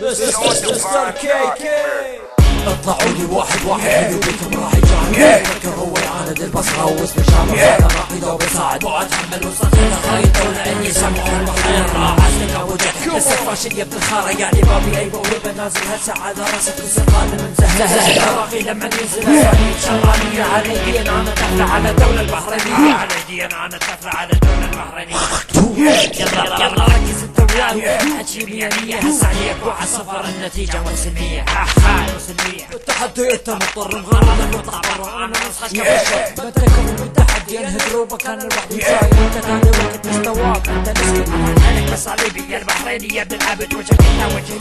مستر كي اطلعوا لي واحد حلو بكم راح يجاهد فكر هو يعاند البصرة واسم شامل هذا راح يدور يساعد واتحمل وسطنا خايطة ولاني سمح المخير راح اسلك وجهك السفة شيء بالخارة يعني بابي اي موهبة نازل هالسعادة راسك وسقال من سهل باقي لما ينزل اساليب شرانية على يدي انا تفلى على الدولة البحرينية على يدي انا تفلى على الدولة البحرينية يلا ركز انت وياي حكي مية هسه عليك وعلى صفر النتيجة مسلمية مسلمية التحدي انت مضطر مغرد وطلع برا انا نصحك كبشر بتكفل بالتحدي انهي جروبك انا لوحدي شايل انت تاني وقت مستواك انت نسكت عليك بس عليبي يا البحريني يا ابن العبد وجهك انت وجهي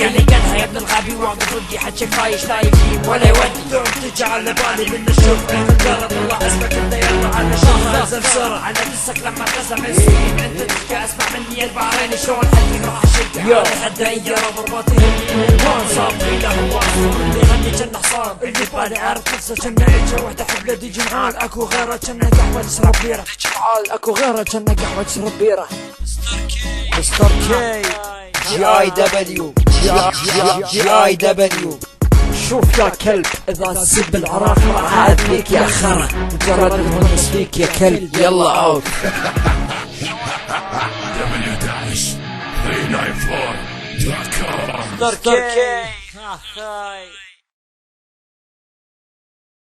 يعني قدها يا ابن الغبي واقف ودي حكي فايش لا يجيب ولا يودي دوم تجي على بالي من الشوف مجرد والله اسمك انت يلا على شهر نزل بسرعة على نفسك لما تزم السنين انت تحكي اسمع مني يا البحريني شلون حدي راح اشد على هالدايرة ضرباتي الهلوان صار في له واصل اللي غني جنة حصان اللي بالي عارف نفسه جنة اجا وحده حبله دي جمعان اكو غيره جنة قهوة تشرب بيرة جمعان اكو غيره جنة قهوة تشرب بيرة مستر كي GIW شوف يا كلب اذا تسب العراق راح اعدلك يا خرا مجرد اتونس فيك يا كلب يلا اوت W-394.com مستر كي